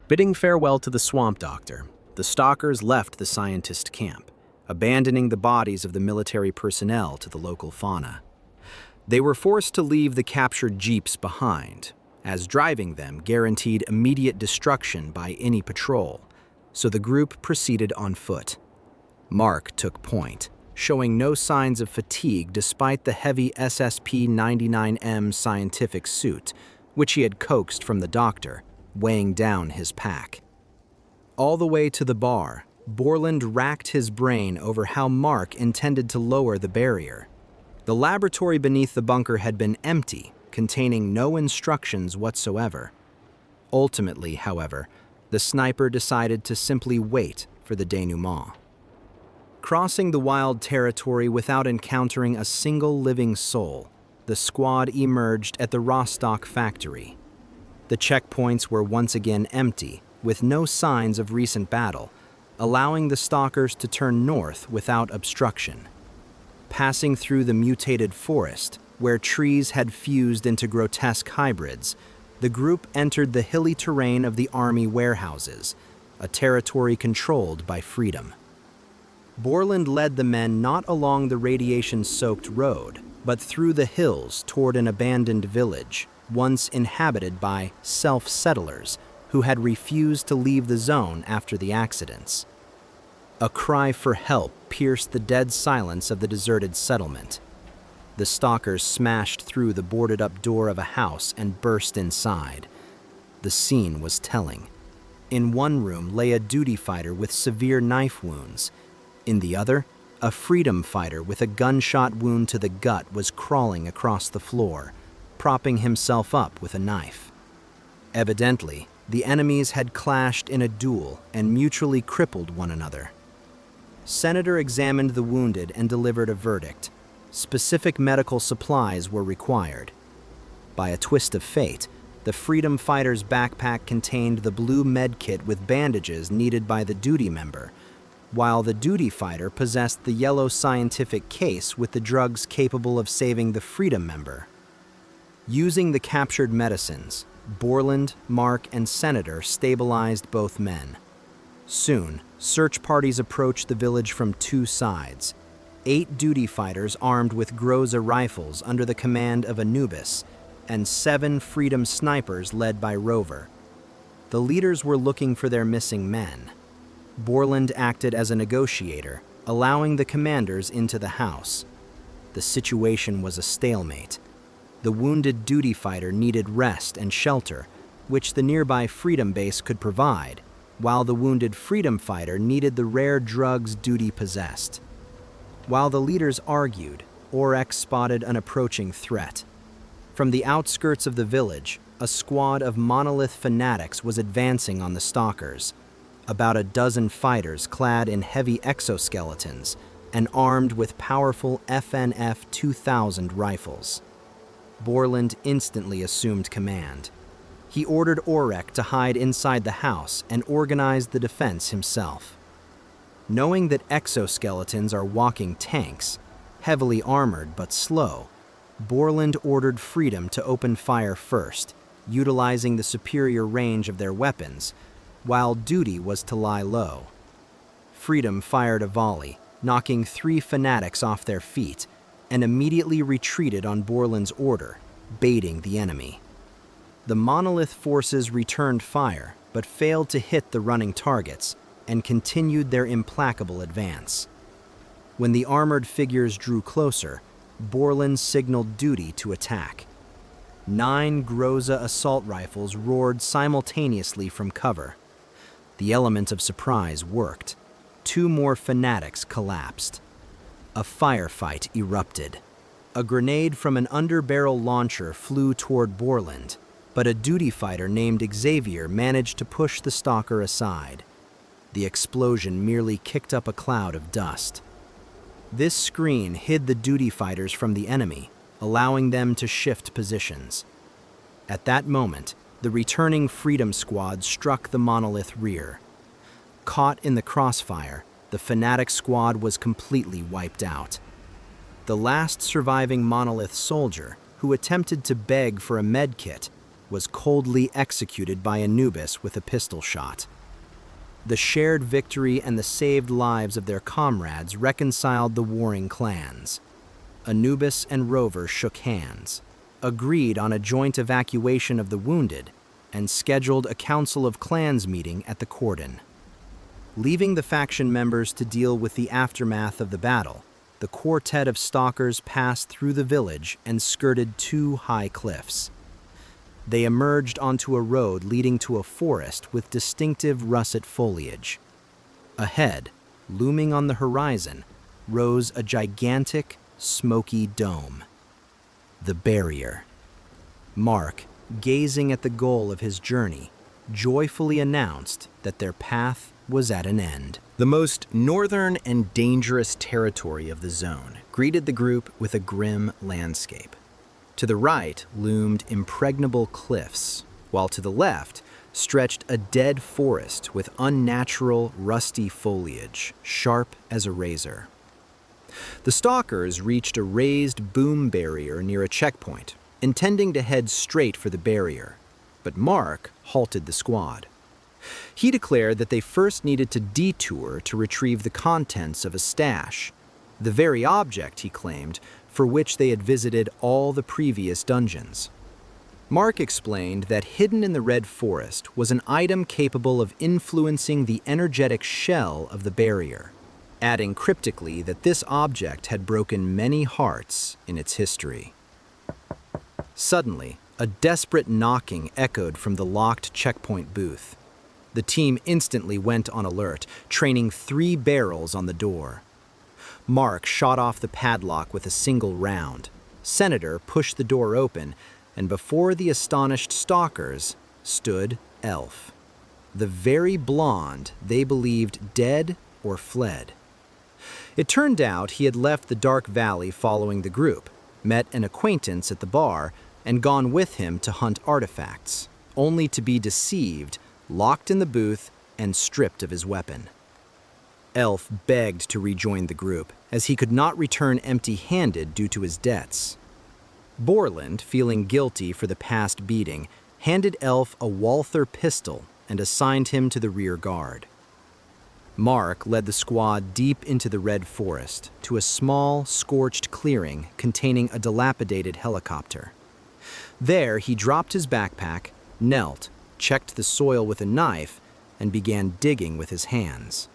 Bidding farewell to the swamp doctor, the stalkers left the scientist camp, abandoning the bodies of the military personnel to the local fauna. They were forced to leave the captured jeeps behind, as driving them guaranteed immediate destruction by any patrol, so the group proceeded on foot. Mark took point, showing no signs of fatigue despite the heavy SSP-99M scientific suit, which he had coaxed from the doctor, weighing down his pack. All the way to the bar, Borland racked his brain over how Mark intended to lower the barrier. The laboratory beneath the bunker had been empty, containing no instructions whatsoever. Ultimately, however, the sniper decided to simply wait for the denouement. Crossing the wild territory without encountering a single living soul, the squad emerged at the Rostock factory. The checkpoints were once again empty, with no signs of recent battle, allowing the stalkers to turn north without obstruction. Passing through the mutated forest, where trees had fused into grotesque hybrids, the group entered the hilly terrain of the army warehouses, a territory controlled by Freedom. Borland led the men not along the radiation-soaked road, but through the hills toward an abandoned village, once inhabited by self-settlers who had refused to leave the zone after the accidents. A cry for help pierced the dead silence of the deserted settlement. The stalkers smashed through the boarded-up door of a house and burst inside. The scene was telling. In one room lay a duty fighter with severe knife wounds. In the other, a freedom fighter with a gunshot wound to the gut was crawling across the floor, propping himself up with a knife. Evidently, the enemies had clashed in a duel and mutually crippled one another. Senator examined the wounded and delivered a verdict. Specific medical supplies were required. By a twist of fate, the freedom fighter's backpack contained the blue med kit with bandages needed by the duty member, while the duty fighter possessed the yellow scientific case with the drugs capable of saving the freedom member. Using the captured medicines, Borland, Mark, and Senator stabilized both men. Soon, search parties approached the village from two sides. 8 duty fighters armed with Groza rifles under the command of Anubis, and 7 freedom snipers led by Rover. The leaders were looking for their missing men. Borland acted as a negotiator, allowing the commanders into the house. The situation was a stalemate. The wounded duty fighter needed rest and shelter, which the nearby Freedom base could provide, while the wounded Freedom fighter needed the rare drugs duty possessed. While the leaders argued, Orex spotted an approaching threat. From the outskirts of the village, a squad of Monolith fanatics was advancing on the stalkers, about a dozen fighters clad in heavy exoskeletons and armed with powerful FNF 2000 rifles. Borland instantly assumed command. He ordered Orek to hide inside the house and organized the defense himself. Knowing that exoskeletons are walking tanks, heavily armored but slow, Borland ordered Freedom to open fire first, utilizing the superior range of their weapons, while duty was to lie low. Freedom fired a volley, knocking 3 fanatics off their feet, and immediately retreated on Borland's order, baiting the enemy. The Monolith forces returned fire, but failed to hit the running targets, and continued their implacable advance. When the armored figures drew closer, Borland signaled duty to attack. 9 Groza assault rifles roared simultaneously from cover. The element of surprise worked. 2 more fanatics collapsed. A firefight erupted. A grenade from an underbarrel launcher flew toward Borland, but a duty fighter named Xavier managed to push the stalker aside. The explosion merely kicked up a cloud of dust. This screen hid the duty fighters from the enemy, allowing them to shift positions. At that moment, the returning Freedom Squad struck the Monolith rear. Caught in the crossfire, the Fanatic Squad was completely wiped out. The last surviving Monolith soldier, who attempted to beg for a med kit, was coldly executed by Anubis with a pistol shot. The shared victory and the saved lives of their comrades reconciled the warring clans. Anubis and Rover shook hands, agreed on a joint evacuation of the wounded, and scheduled a Council of Clans meeting at the cordon. Leaving the faction members to deal with the aftermath of the battle, the quartet of stalkers passed through the village and skirted two high cliffs. They emerged onto a road leading to a forest with distinctive russet foliage. Ahead, looming on the horizon, rose a gigantic, smoky dome. The barrier. Mark, gazing at the goal of his journey, joyfully announced that their path was at an end. The most northern and dangerous territory of the zone greeted the group with a grim landscape. To the right loomed impregnable cliffs, while to the left stretched a dead forest with unnatural, rusty foliage, sharp as a razor. The stalkers reached a raised boom barrier near a checkpoint, intending to head straight for the barrier, but Mark halted the squad. He declared that they first needed to detour to retrieve the contents of a stash, the very object, he claimed, for which they had visited all the previous dungeons. Mark explained that hidden in the Red Forest was an item capable of influencing the energetic shell of the barrier, adding cryptically that this object had broken many hearts in its history. Suddenly, a desperate knocking echoed from the locked checkpoint booth. The team instantly went on alert, training 3 barrels on the door. Mark shot off the padlock with a single round. Senator pushed the door open, and before the astonished stalkers stood Elf, the very blonde they believed dead or fled. It turned out he had left the dark valley following the group, met an acquaintance at the bar, and gone with him to hunt artifacts, only to be deceived, locked in the booth, and stripped of his weapon. Elf begged to rejoin the group, as he could not return empty-handed due to his debts. Borland, feeling guilty for the past beating, handed Elf a Walther pistol and assigned him to the rear guard. Mark led the squad deep into the Red Forest, to a small, scorched clearing containing a dilapidated helicopter. There, he dropped his backpack, knelt, checked the soil with a knife, and began digging with his hands.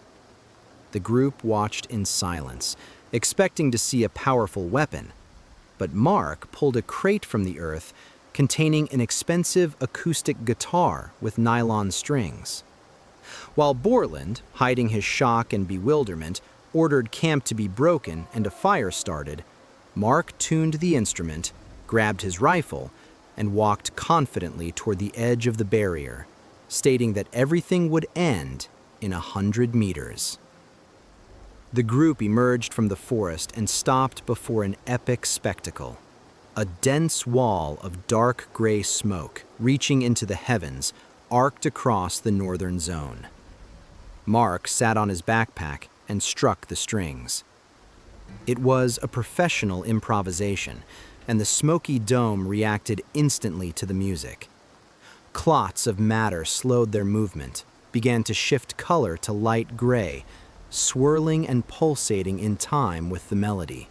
The group watched in silence, expecting to see a powerful weapon, but Mark pulled a crate from the earth containing an expensive acoustic guitar with nylon strings. While Borland, hiding his shock and bewilderment, ordered camp to be broken and a fire started, Mark tuned the instrument, grabbed his rifle, and walked confidently toward the edge of the barrier, stating that everything would end in 100 meters. The group emerged from the forest and stopped before an epic spectacle. A dense wall of dark gray smoke, reaching into the heavens, arced across the northern zone. Mark sat on his backpack and struck the strings. It was a professional improvisation, and the smoky dome reacted instantly to the music. Clots of matter slowed their movement, began to shift color to light gray, swirling and pulsating in time with the melody.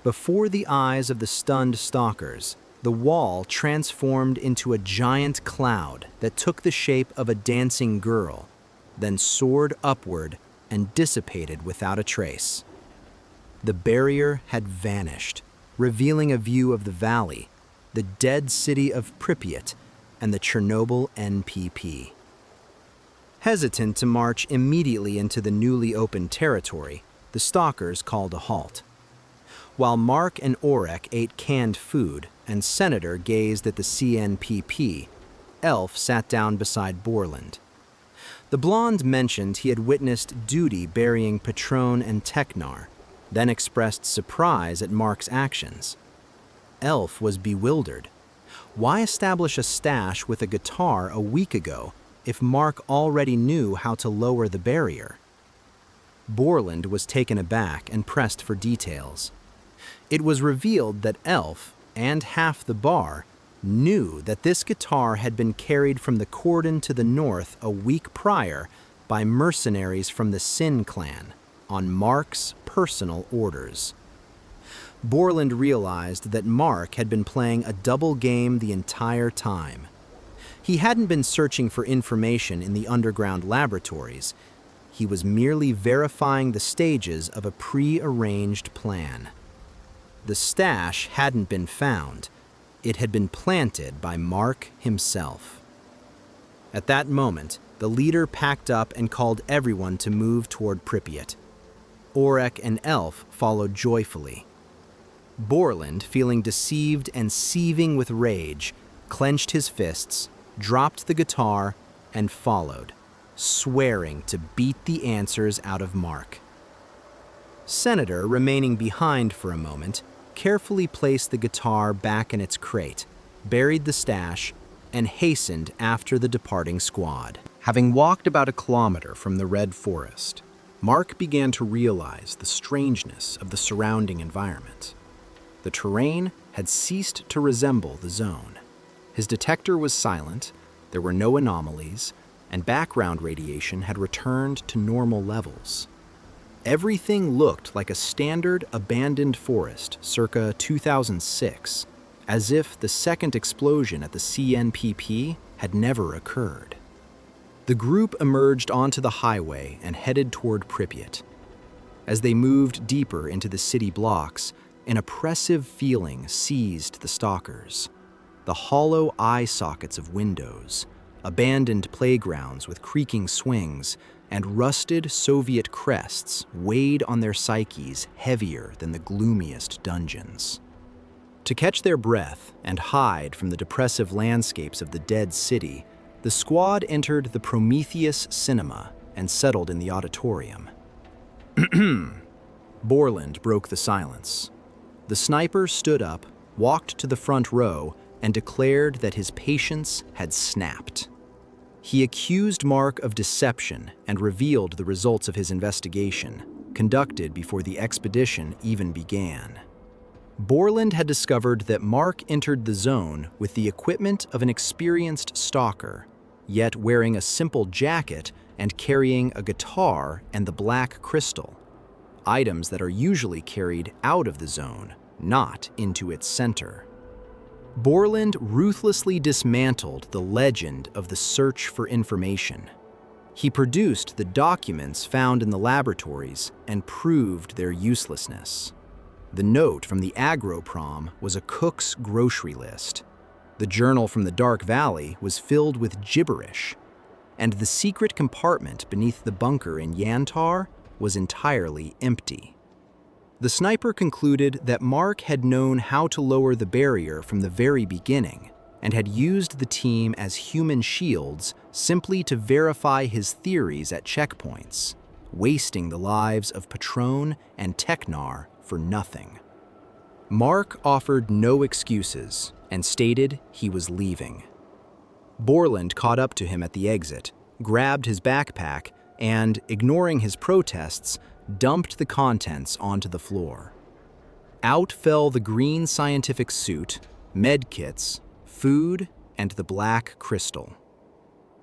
Before the eyes of the stunned stalkers, the wall transformed into a giant cloud that took the shape of a dancing girl, then soared upward and dissipated without a trace. The barrier had vanished, revealing a view of the valley, the dead city of Pripyat, and the Chernobyl NPP. Hesitant to march immediately into the newly opened territory, the stalkers called a halt. While Mark and Orek ate canned food and Senator gazed at the CNPP, Elf sat down beside Borland. The blonde mentioned he had witnessed Duty burying Patron and Teknar, then expressed surprise at Mark's actions. Elf was bewildered. Why establish a stash with a guitar a week ago if Mark already knew how to lower the barrier? Borland was taken aback and pressed for details. It was revealed that Elf, and half the bar, knew that this guitar had been carried from the cordon to the north a week prior by mercenaries from the Sin clan on Mark's personal orders. Borland realized that Mark had been playing a double game the entire time. He hadn't been searching for information in the underground laboratories. He was merely verifying the stages of a pre-arranged plan. The stash hadn't been found. It had been planted by Mark himself. At that moment, the leader packed up and called everyone to move toward Pripyat. Orek and Elf followed joyfully. Borland, feeling deceived and seething with rage, clenched his fists, dropped the guitar, and followed, swearing to beat the answers out of Mark. Senator, remaining behind for a moment, carefully placed the guitar back in its crate, buried the stash, and hastened after the departing squad. Having walked about 1 kilometer from the Red Forest, Mark began to realize the strangeness of the surrounding environment. The terrain had ceased to resemble the zone. His detector was silent, there were no anomalies, and background radiation had returned to normal levels. Everything looked like a standard abandoned forest circa 2006, as if the second explosion at the CNPP had never occurred. The group emerged onto the highway and headed toward Pripyat. As they moved deeper into the city blocks, an oppressive feeling seized the stalkers. The hollow eye sockets of windows, abandoned playgrounds with creaking swings, and rusted Soviet crests weighed on their psyches heavier than the gloomiest dungeons. To catch their breath and hide from the depressive landscapes of the dead city, the squad entered the Prometheus Cinema and settled in the auditorium. Borland broke the silence. The sniper stood up, walked to the front row, and declared that his patience had snapped. He accused Mark of deception and revealed the results of his investigation, conducted before the expedition even began. Borland had discovered that Mark entered the zone with the equipment of an experienced stalker, yet wearing a simple jacket and carrying a guitar and the black crystal, items that are usually carried out of the zone, not into its center. Borland ruthlessly dismantled the legend of the search for information. He produced the documents found in the laboratories and proved their uselessness. The note from the agroprom was a cook's grocery list. The journal from the Dark Valley was filled with gibberish, and the secret compartment beneath the bunker in Yantar was entirely empty. The sniper concluded that Mark had known how to lower the barrier from the very beginning and had used the team as human shields simply to verify his theories at checkpoints, wasting the lives of Patron and Teknar for nothing. Mark offered no excuses and stated he was leaving. Borland caught up to him at the exit, grabbed his backpack, and, ignoring his protests, dumped the contents onto the floor. Out fell the green scientific suit, medkits, food, and the black crystal.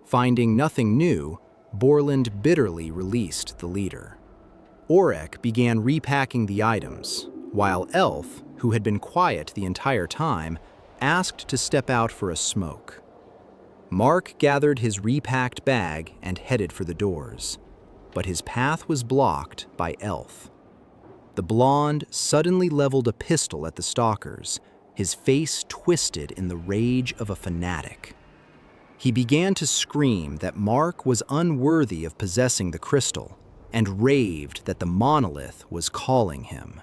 Finding nothing new, Borland bitterly released the leader. Orek began repacking the items, while Elf, who had been quiet the entire time, asked to step out for a smoke. Mark gathered his repacked bag and headed for the doors, but his path was blocked by Elf. The blonde suddenly leveled a pistol at the stalkers, his face twisted in the rage of a fanatic. He began to scream that Mark was unworthy of possessing the crystal and raved that the Monolith was calling him.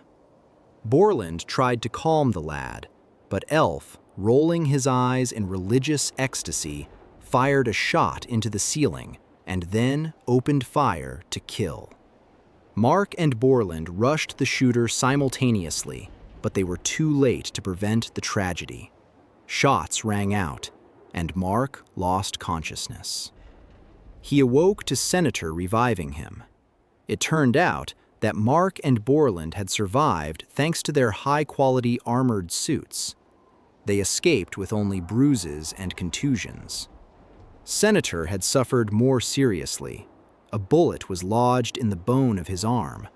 Borland tried to calm the lad, but Elf, rolling his eyes in religious ecstasy, fired a shot into the ceiling and then opened fire to kill. Mark and Borland rushed the shooter simultaneously, but they were too late to prevent the tragedy. Shots rang out, and Mark lost consciousness. He awoke to Senator reviving him. It turned out that Mark and Borland had survived thanks to their high-quality armored suits. They escaped with only bruises and contusions. Senator had suffered more seriously. A bullet was lodged in the bone of his arm,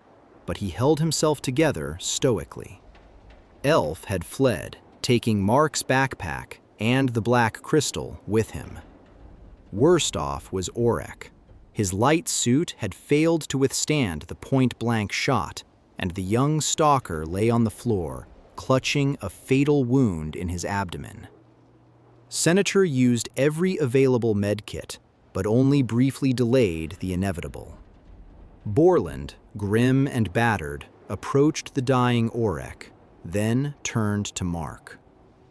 but he held himself together stoically. Elf had fled, taking Mark's backpack and the black crystal with him. Worst off was Orek. His light suit had failed to withstand the point-blank shot, and the young stalker lay on the floor, clutching a fatal wound in his abdomen. Senator used every available medkit, but only briefly delayed the inevitable. Borland, grim and battered, approached the dying Orek, then turned to Mark.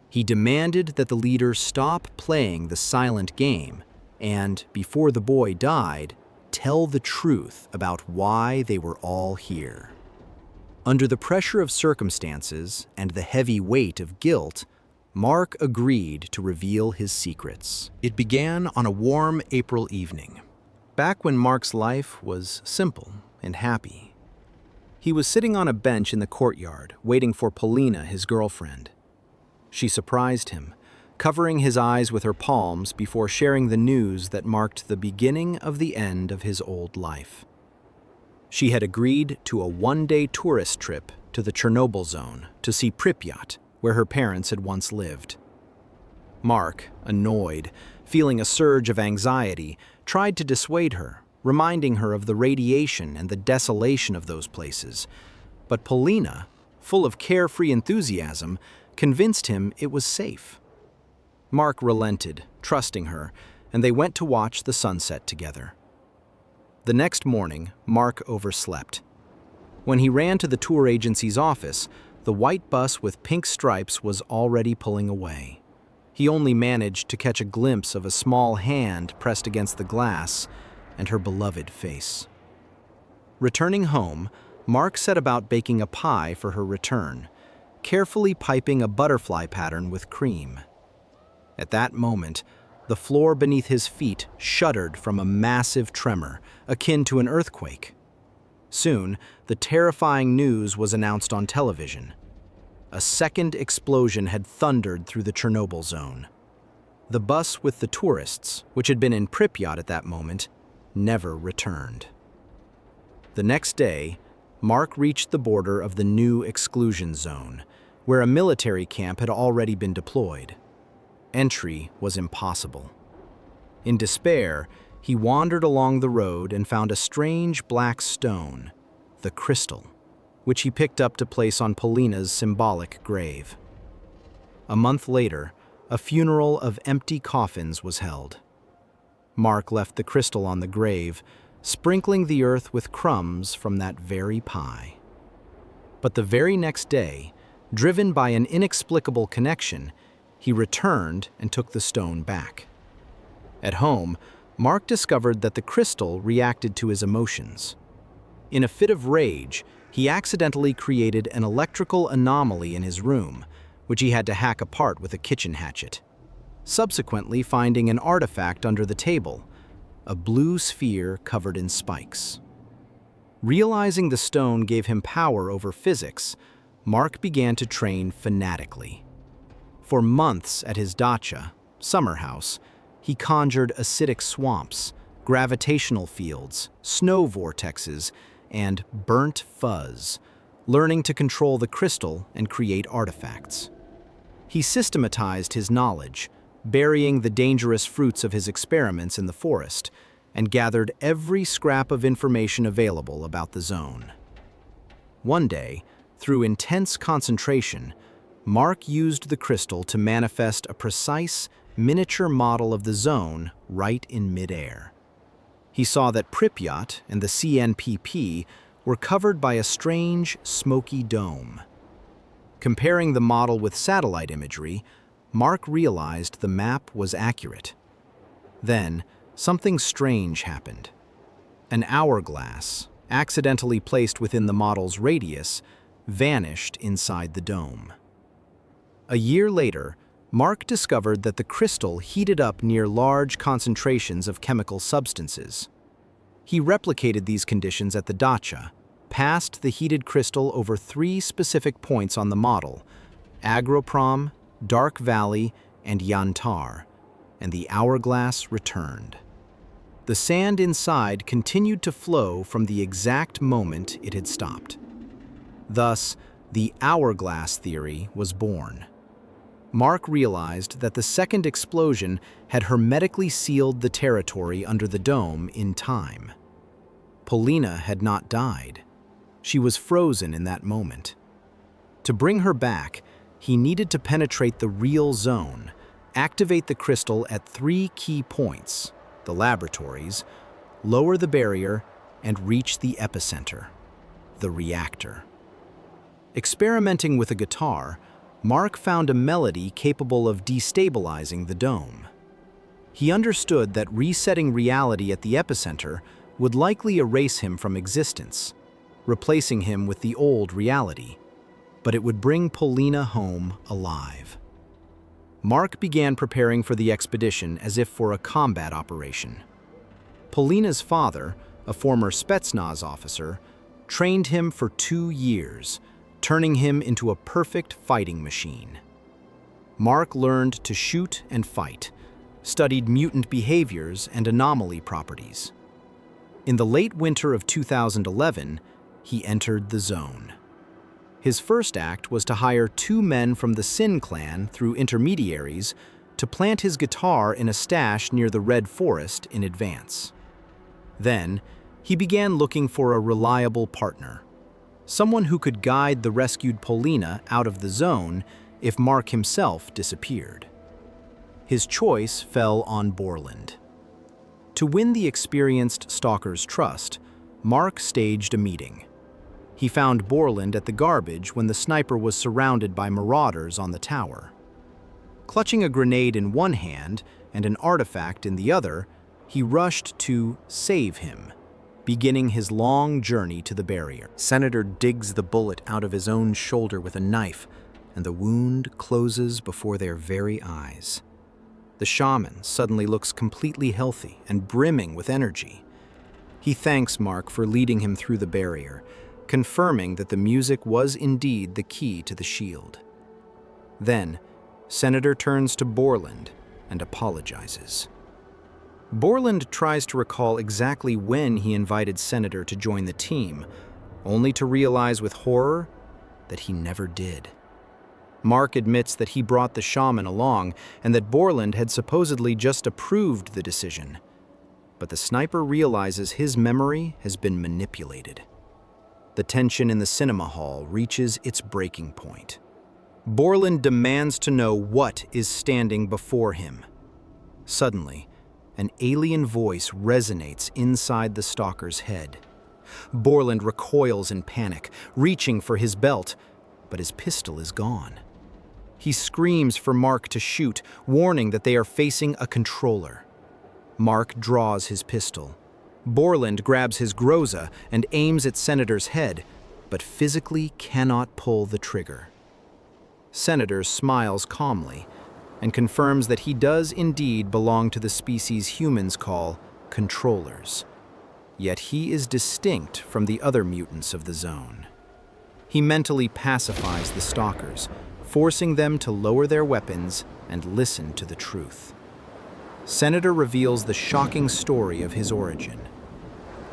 He demanded that the leader stop playing the silent game and, before the boy died, tell the truth about why they were all here. Under the pressure of circumstances and the heavy weight of guilt, Mark agreed to reveal his secrets. It began on a warm April evening, back when Mark's life was simple and happy. He was sitting on a bench in the courtyard, waiting for Paulina, his girlfriend. She surprised him, covering his eyes with her palms before sharing the news that marked the beginning of the end of his old life. She had agreed to a one-day tourist trip to the Chernobyl zone to see Pripyat, where her parents had once lived. Mark, annoyed, feeling a surge of anxiety, tried to dissuade her, reminding her of the radiation and the desolation of those places. But Paulina, full of carefree enthusiasm, convinced him it was safe. Mark relented, trusting her, and they went to watch the sunset together. The next morning, Mark overslept. When he ran to the tour agency's office, the white bus with pink stripes was already pulling away. He only managed to catch a glimpse of a small hand pressed against the glass and her beloved face. Returning home, Mark set about baking a pie for her return, carefully piping a butterfly pattern with cream. At that moment, the floor beneath his feet shuddered from a massive tremor, akin to an earthquake. Soon, the terrifying news was announced on television. A second explosion had thundered through the Chernobyl zone. The bus with the tourists, which had been in Pripyat at that moment, never returned. The next day, Mark reached the border of the new exclusion zone, where a military camp had already been deployed. Entry was impossible. In despair, he wandered along the road and found a strange black stone, the crystal, which he picked up to place on Paulina's symbolic grave. A month later, a funeral of empty coffins was held. Mark left the crystal on the grave, sprinkling the earth with crumbs from that very pie. But the very next day, driven by an inexplicable connection, he returned and took the stone back. At home, Mark discovered that the crystal reacted to his emotions. In a fit of rage, he accidentally created an electrical anomaly in his room, which he had to hack apart with a kitchen hatchet, subsequently finding an artifact under the table, a blue sphere covered in spikes. Realizing the stone gave him power over physics, Mark began to train fanatically. For months at his dacha, summer house, he conjured acidic swamps, gravitational fields, snow vortexes, and burnt fuzz, learning to control the crystal and create artifacts. He systematized his knowledge, burying the dangerous fruits of his experiments in the forest, and gathered every scrap of information available about the zone. One day, through intense concentration, Mark used the crystal to manifest a precise, miniature model of the zone right in midair. He saw that Pripyat and the CNPP were covered by a strange, smoky dome. Comparing the model with satellite imagery, Mark realized the map was accurate. Then, something strange happened. An hourglass, accidentally placed within the model's radius, vanished inside the dome. A year later, Mark discovered that the crystal heated up near large concentrations of chemical substances. He replicated these conditions at the dacha, passed the heated crystal over 3 specific points on the model: agroprom, Dark Valley, and Yantar, and the hourglass returned. The sand inside continued to flow from the exact moment it had stopped. Thus, the hourglass theory was born. Mark realized that the second explosion had hermetically sealed the territory under the dome in time. Paulina had not died. She was frozen in that moment. To bring her back, he needed to penetrate the real zone, activate the crystal at 3 key points, the laboratories, lower the barrier, and reach the epicenter, the reactor. Experimenting with a guitar, Mark found a melody capable of destabilizing the dome. He understood that resetting reality at the epicenter would likely erase him from existence, replacing him with the old reality, but it would bring Paulina home alive. Mark began preparing for the expedition as if for a combat operation. Paulina's father, a former Spetsnaz officer, trained him for 2 years, turning him into a perfect fighting machine. Mark learned to shoot and fight, studied mutant behaviors and anomaly properties. In the late winter of 2011, he entered the zone. His first act was to hire 2 men from the Sin clan through intermediaries to plant his guitar in a stash near the Red Forest in advance. Then, he began looking for a reliable partner, someone who could guide the rescued Paulina out of the zone if Mark himself disappeared. His choice fell on Borland. To win the experienced stalker's trust, Mark staged a meeting. He found Borland at the garbage when the sniper was surrounded by marauders on the tower. Clutching a grenade in one hand and an artifact in the other, he rushed to save him, beginning his long journey to the barrier. Senator digs the bullet out of his own shoulder with a knife, and the wound closes before their very eyes. The shaman suddenly looks completely healthy and brimming with energy. He thanks Mark for leading him through the barrier, confirming that the music was indeed the key to the shield. Then, Senator turns to Borland and apologizes. Borland tries to recall exactly when he invited Senator to join the team, only to realize with horror that he never did. Mark admits that he brought the shaman along and that Borland had supposedly just approved the decision. But the sniper realizes his memory has been manipulated. The tension in the cinema hall reaches its breaking point. Borland demands to know what is standing before him. Suddenly, an alien voice resonates inside the stalker's head. Borland recoils in panic, reaching for his belt, but his pistol is gone. He screams for Mark to shoot, warning that they are facing a controller. Mark draws his pistol. Borland grabs his Groza and aims at Senator's head, but physically cannot pull the trigger. Senator smiles calmly and confirms that he does indeed belong to the species humans call controllers. Yet he is distinct from the other mutants of the zone. He mentally pacifies the stalkers, forcing them to lower their weapons and listen to the truth. Senator reveals the shocking story of his origin.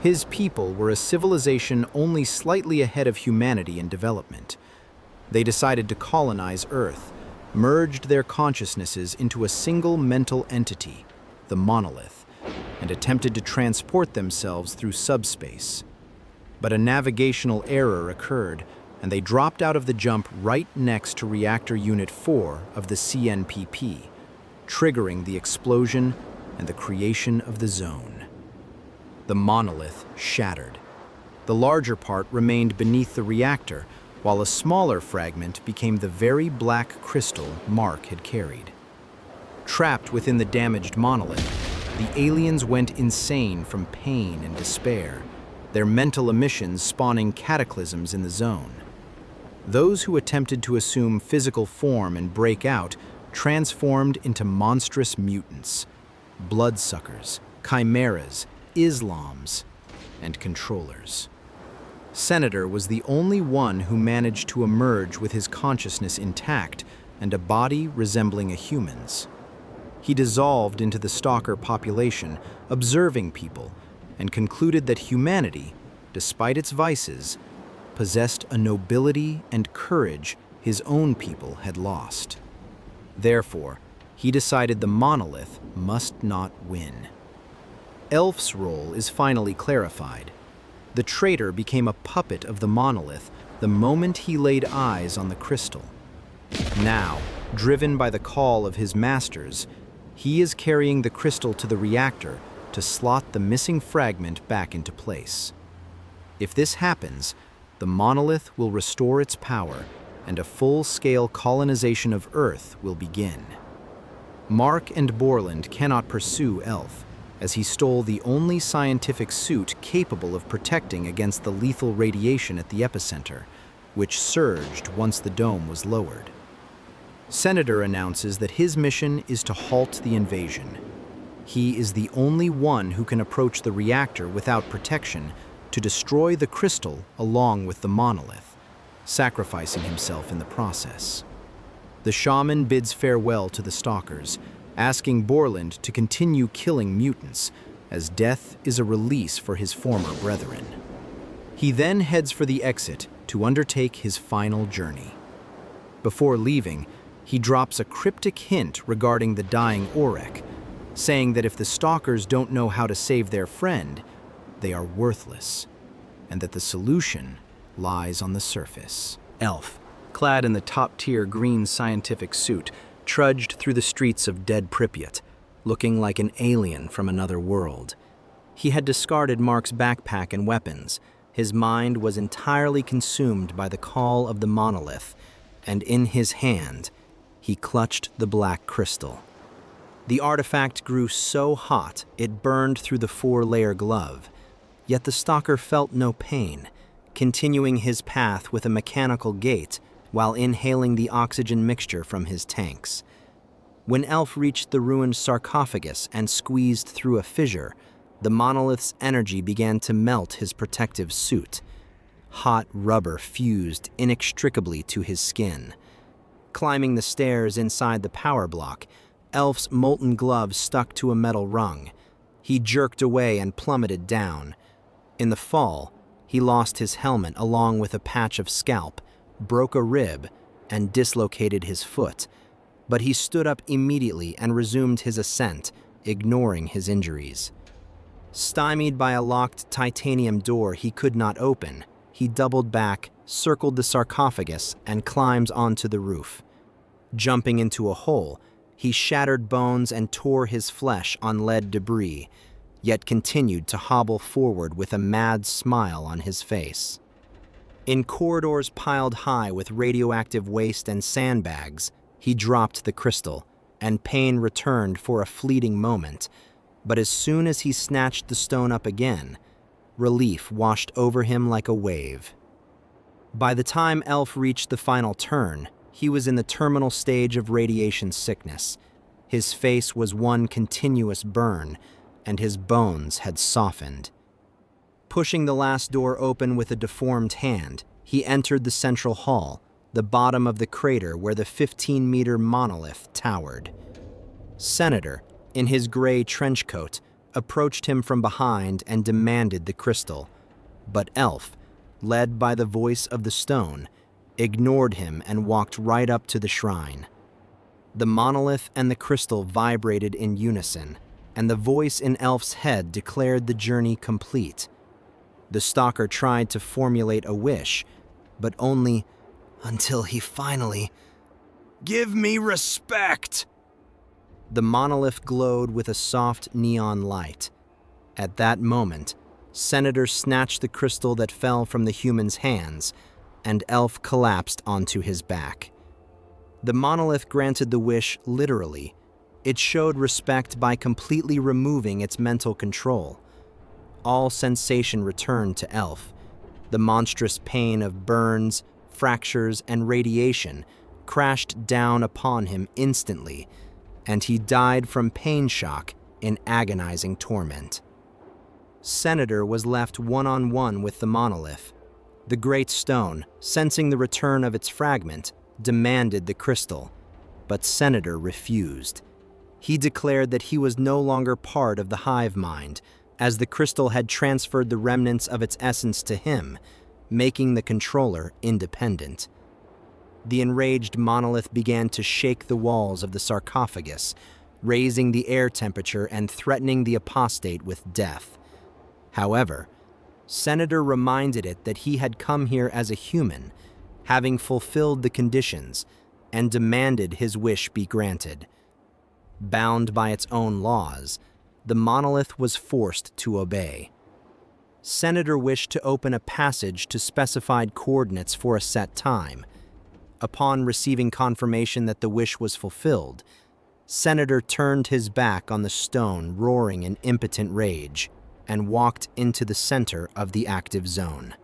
His people were a civilization only slightly ahead of humanity in development. They decided to colonize Earth, merged their consciousnesses into a single mental entity, the Monolith, and attempted to transport themselves through subspace. But a navigational error occurred, and they dropped out of the jump right next to Reactor Unit 4 of the CNPP, triggering the explosion and the creation of the zone. The monolith shattered. The larger part remained beneath the reactor, while a smaller fragment became the very black crystal Mark had carried. Trapped within the damaged monolith, the aliens went insane from pain and despair, their mental emissions spawning cataclysms in the zone. Those who attempted to assume physical form and break out transformed into monstrous mutants, bloodsuckers, chimeras, Islams, and controllers. Senator was the only one who managed to emerge with his consciousness intact, and a body resembling a human's. He dissolved into the stalker population, observing people, and concluded that humanity, despite its vices, possessed a nobility and courage his own people had lost. Therefore, he decided the Monolith must not win. Elf's role is finally clarified. The traitor became a puppet of the Monolith the moment he laid eyes on the crystal. Now, driven by the call of his masters, he is carrying the crystal to the reactor to slot the missing fragment back into place. If this happens, the Monolith will restore its power and a full-scale colonization of Earth will begin. Mark and Borland cannot pursue Elf, as he stole the only scientific suit capable of protecting against the lethal radiation at the epicenter, which surged once the dome was lowered. Senator announces that his mission is to halt the invasion. He is the only one who can approach the reactor without protection to destroy the crystal along with the Monolith, sacrificing himself in the process. The shaman bids farewell to the stalkers, asking Borland to continue killing mutants, as death is a release for his former brethren. He then heads for the exit to undertake his final journey. Before leaving, he drops a cryptic hint regarding the dying Orek, saying that if the stalkers don't know how to save their friend, they are worthless, and that the solution lies on the surface. Elf, clad in the top-tier green scientific suit, trudged through the streets of dead Pripyat, looking like an alien from another world. He had discarded Mark's backpack and weapons. His mind was entirely consumed by the call of the Monolith, and in his hand, he clutched the black crystal. The artifact grew so hot it burned through the 4-layer glove, yet the stalker felt no pain, continuing his path with a mechanical gait while inhaling the oxygen mixture from his tanks. When Elf reached the ruined sarcophagus and squeezed through a fissure, the Monolith's energy began to melt his protective suit. Hot rubber fused inextricably to his skin. Climbing the stairs inside the power block, Elf's molten glove stuck to a metal rung. He jerked away and plummeted down. In the fall, he lost his helmet along with a patch of scalp, broke a rib, and dislocated his foot. But he stood up immediately and resumed his ascent, ignoring his injuries. Stymied by a locked titanium door he could not open, he doubled back, circled the sarcophagus, and climbed onto the roof. Jumping into a hole, he shattered bones and tore his flesh on lead debris, yet continued to hobble forward with a mad smile on his face. In corridors piled high with radioactive waste and sandbags, he dropped the crystal, and pain returned for a fleeting moment, but as soon as he snatched the stone up again, relief washed over him like a wave. By the time Elf reached the final turn, he was in the terminal stage of radiation sickness. His face was one continuous burn, and his bones had softened. Pushing the last door open with a deformed hand, he entered the central hall, the bottom of the crater where the 15-meter monolith towered. Senator, in his gray trench coat, approached him from behind and demanded the crystal, but Elf, led by the voice of the stone, ignored him and walked right up to the shrine. The monolith and the crystal vibrated in unison, and the voice in Elf's head declared the journey complete. The stalker tried to formulate a wish, but only until he finally, "Give me respect!" The monolith glowed with a soft neon light. At that moment, Senator snatched the crystal that fell from the human's hands, and Elf collapsed onto his back. The monolith granted the wish literally. It showed respect by completely removing its mental control. All sensation returned to Elf. The monstrous pain of burns, fractures, and radiation crashed down upon him instantly, and he died from pain shock in agonizing torment. Senator was left one-on-one with the monolith. The great stone, sensing the return of its fragment, demanded the crystal, but Senator refused. He declared that he was no longer part of the hive mind, as the crystal had transferred the remnants of its essence to him, making the controller independent. The enraged Monolith began to shake the walls of the sarcophagus, raising the air temperature and threatening the apostate with death. However, Senator reminded it that he had come here as a human, having fulfilled the conditions, and demanded his wish be granted. Bound by its own laws, the monolith was forced to obey. Senator wished to open a passage to specified coordinates for a set time. Upon receiving confirmation that the wish was fulfilled, Senator turned his back on the stone, roaring in impotent rage, and walked into the center of the active zone.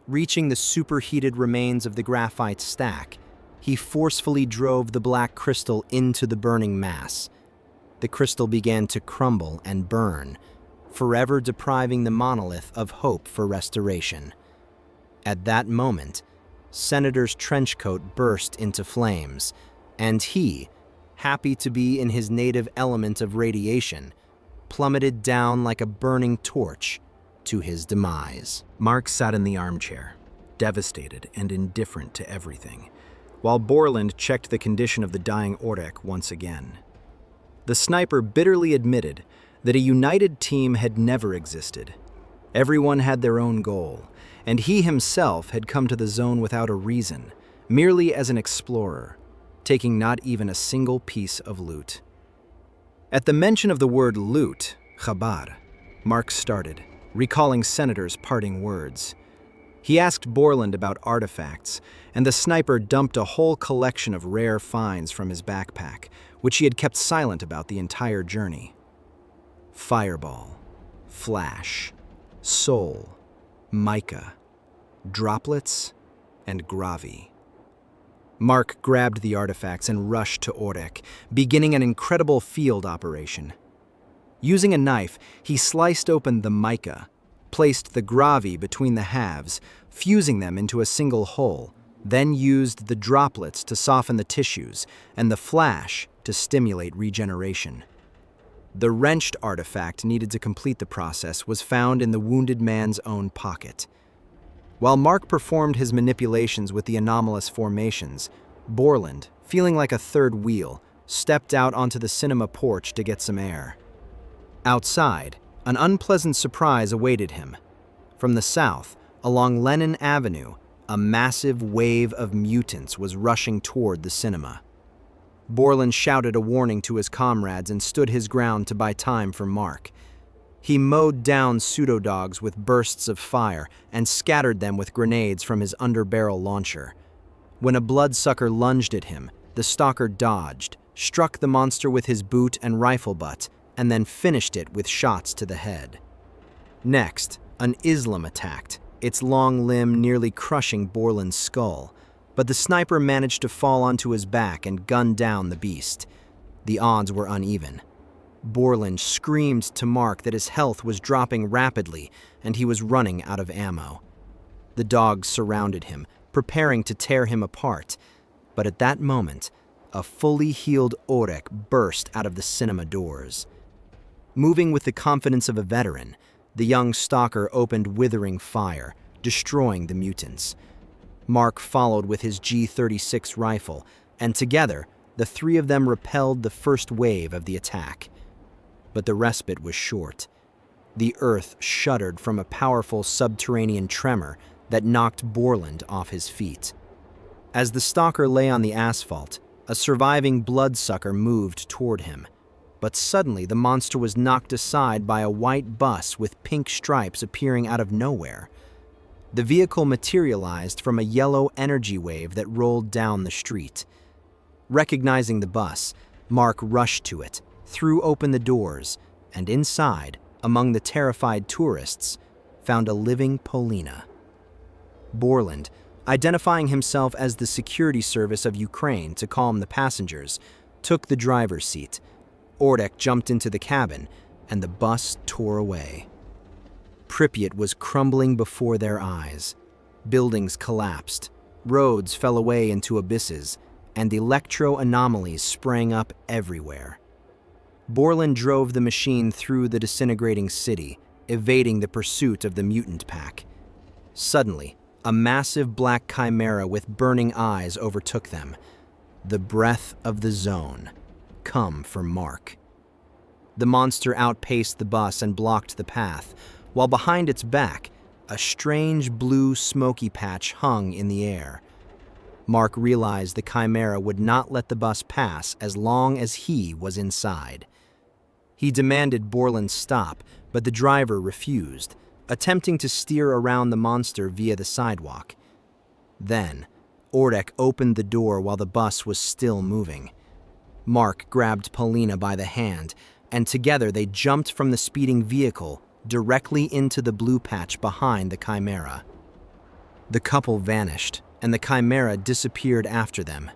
Reaching the superheated remains of the graphite stack, he forcefully drove the black crystal into the burning mass. The crystal began to crumble and burn, forever depriving the monolith of hope for restoration. At that moment, Senator's trench coat burst into flames, and he, happy to be in his native element of radiation, plummeted down like a burning torch to his demise. Mark sat in the armchair, devastated and indifferent to everything, while Borland checked the condition of the dying Orek once again. The sniper bitterly admitted that a united team had never existed. Everyone had their own goal, and he himself had come to the zone without a reason, merely as an explorer, taking not even a single piece of loot. At the mention of the word loot, Khabar, Mark started, recalling Senator's parting words. He asked Borland about artifacts, and the sniper dumped a whole collection of rare finds from his backpack, which he had kept silent about the entire journey. Fireball, flash, soul, mica, droplets, and gravi. Mark grabbed the artifacts and rushed to Orek, beginning an incredible field operation. Using a knife, he sliced open the mica, placed the gravi between the halves, fusing them into a single whole, then used the droplets to soften the tissues and the flash to stimulate regeneration. The wrenched artifact needed to complete the process was found in the wounded man's own pocket. While Mark performed his manipulations with the anomalous formations, Borland, feeling like a third wheel, stepped out onto the cinema porch to get some air. Outside, an unpleasant surprise awaited him. From the south, along Lennon Avenue, a massive wave of mutants was rushing toward the cinema. Borland shouted a warning to his comrades and stood his ground to buy time for Mark. He mowed down pseudo-dogs with bursts of fire and scattered them with grenades from his underbarrel launcher. When a bloodsucker lunged at him, the stalker dodged, struck the monster with his boot and rifle butt, and then finished it with shots to the head. Next, an Islam attacked, its long limb nearly crushing Borland's skull, but the sniper managed to fall onto his back and gun down the beast. The odds were uneven. Borland screamed to Mark that his health was dropping rapidly and he was running out of ammo. The dogs surrounded him, preparing to tear him apart, but at that moment, a fully healed Orek burst out of the cinema doors. Moving with the confidence of a veteran, the young stalker opened withering fire, destroying the mutants. Mark followed with his G-36 rifle, and together, the three of them repelled the first wave of the attack. But the respite was short. The earth shuddered from a powerful subterranean tremor that knocked Borland off his feet. As the stalker lay on the asphalt, a surviving bloodsucker moved toward him. But suddenly the monster was knocked aside by a white bus with pink stripes appearing out of nowhere. The vehicle materialized from a yellow energy wave that rolled down the street. Recognizing the bus, Mark rushed to it, threw open the doors, and inside, among the terrified tourists, found a living Paulina. Borland, identifying himself as the security service of Ukraine to calm the passengers, took the driver's seat. Orek jumped into the cabin, and the bus tore away. Pripyat was crumbling before their eyes. Buildings collapsed, roads fell away into abysses, and electro-anomalies sprang up everywhere. Borland drove the machine through the disintegrating city, evading the pursuit of the mutant pack. Suddenly, a massive black chimera with burning eyes overtook them. The breath of the zone. Come for Mark. The monster outpaced the bus and blocked the path, while behind its back, a strange blue smoky patch hung in the air. Mark realized the chimera would not let the bus pass as long as he was inside. He demanded Borland stop, but the driver refused, attempting to steer around the monster via the sidewalk. Then, Ordek opened the door while the bus was still moving. Mark grabbed Paulina by the hand, and together they jumped from the speeding vehicle directly into the blue patch behind the chimera. The couple vanished, and the chimera disappeared after them.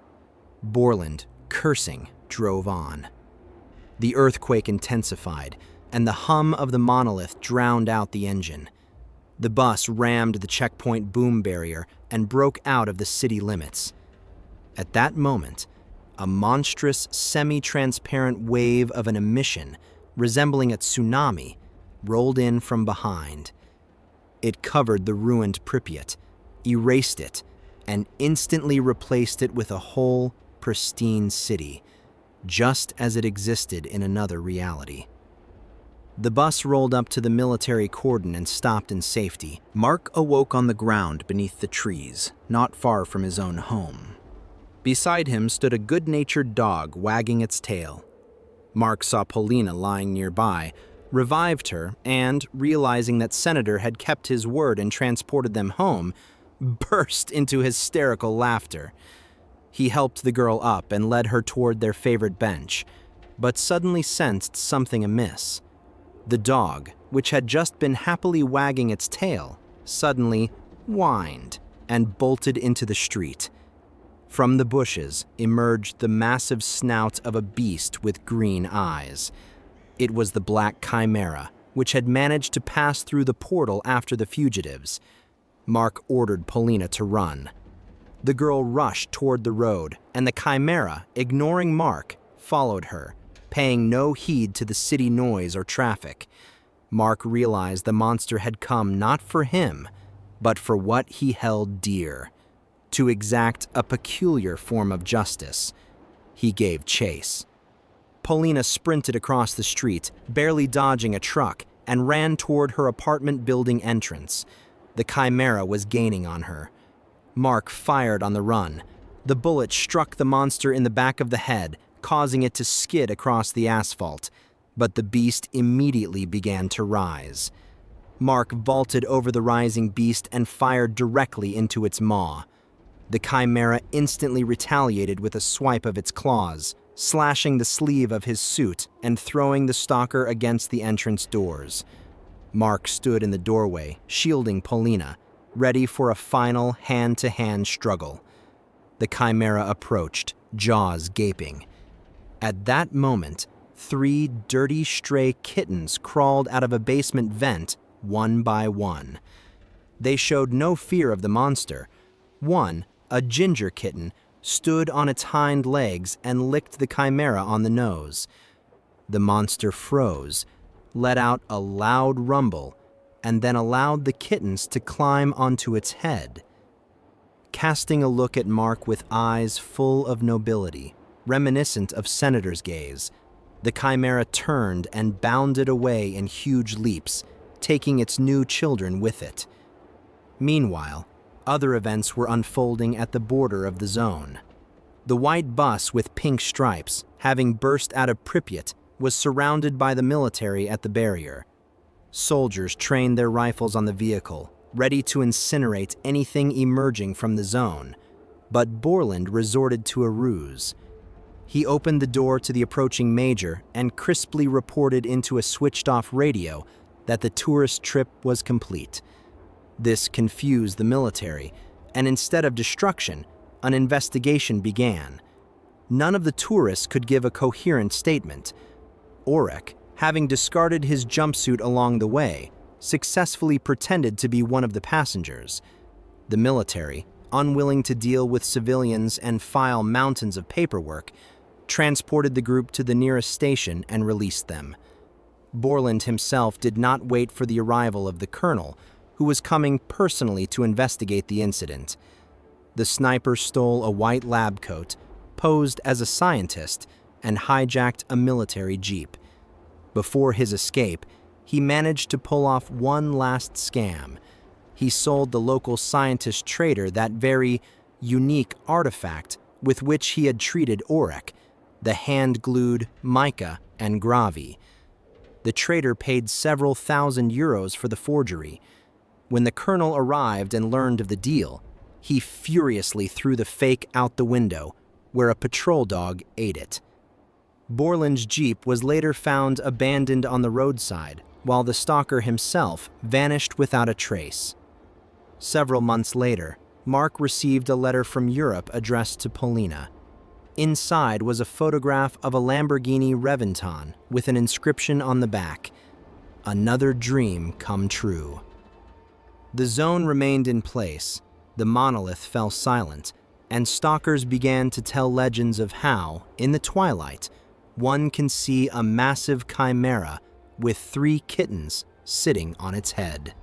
Borland, cursing, drove on. The earthquake intensified, and the hum of the monolith drowned out the engine. The bus rammed the checkpoint boom barrier and broke out of the city limits. At that moment, a monstrous, semi-transparent wave of an emission, resembling a tsunami, rolled in from behind. It covered the ruined Pripyat, erased it, and instantly replaced it with a whole, pristine city, just as it existed in another reality. The bus rolled up to the military cordon and stopped in safety. Mark awoke on the ground beneath the trees, not far from his own home. Beside him stood a good-natured dog wagging its tail. Mark saw Paulina lying nearby, revived her, and, realizing that Senator had kept his word and transported them home, burst into hysterical laughter. He helped the girl up and led her toward their favorite bench, but suddenly sensed something amiss. The dog, which had just been happily wagging its tail, suddenly whined and bolted into the street. From the bushes emerged the massive snout of a beast with green eyes. It was the black chimera, which had managed to pass through the portal after the fugitives. Mark ordered Paulina to run. The girl rushed toward the road, and the chimera, ignoring Mark, followed her, paying no heed to the city noise or traffic. Mark realized the monster had come not for him, but for what he held dear, to exact a peculiar form of justice. He gave chase. Paulina sprinted across the street, barely dodging a truck, and ran toward her apartment building entrance. The chimera was gaining on her. Mark fired on the run. The bullet struck the monster in the back of the head, causing it to skid across the asphalt, but the beast immediately began to rise. Mark vaulted over the rising beast and fired directly into its maw. The chimera instantly retaliated with a swipe of its claws, slashing the sleeve of his suit and throwing the stalker against the entrance doors. Mark stood in the doorway, shielding Paulina, ready for a final hand-to-hand struggle. The chimera approached, jaws gaping. At that moment, 3 dirty stray kittens crawled out of a basement vent, one by one. They showed no fear of the monster. One, a ginger kitten, stood on its hind legs and licked the chimera on the nose. The monster froze, let out a loud rumble, and then allowed the kittens to climb onto its head. Casting a look at Mark with eyes full of nobility, reminiscent of Senator's gaze, the chimera turned and bounded away in huge leaps, taking its new children with it. Meanwhile, other events were unfolding at the border of the zone. The white bus with pink stripes, having burst out of Pripyat, was surrounded by the military at the barrier. Soldiers trained their rifles on the vehicle, ready to incinerate anything emerging from the zone, but Borland resorted to a ruse. He opened the door to the approaching major and crisply reported into a switched-off radio that the tourist trip was complete. This confused the military, and instead of destruction, an investigation began. None of the tourists could give a coherent statement. Orek, having discarded his jumpsuit along the way, successfully pretended to be one of the passengers. The military, unwilling to deal with civilians and file mountains of paperwork, transported the group to the nearest station and released them. Borland himself did not wait for the arrival of the colonel, who was coming personally to investigate the incident. The sniper stole a white lab coat, posed as a scientist, and hijacked a military jeep. Before his escape, he managed to pull off one last scam. He sold the local scientist trader that very unique artifact with which he had treated Auric, the hand-glued mica and gravi. The trader paid several thousand euros for the forgery. When the colonel arrived and learned of the deal, he furiously threw the fake out the window, where a patrol dog ate it. Borland's jeep was later found abandoned on the roadside, while the stalker himself vanished without a trace. Several months later, Mark received a letter from Europe addressed to Paulina. Inside was a photograph of a Lamborghini Reventon with an inscription on the back, "Another dream come true." The zone remained in place, the monolith fell silent, and stalkers began to tell legends of how, in the twilight, one can see a massive chimera with 3 kittens sitting on its head.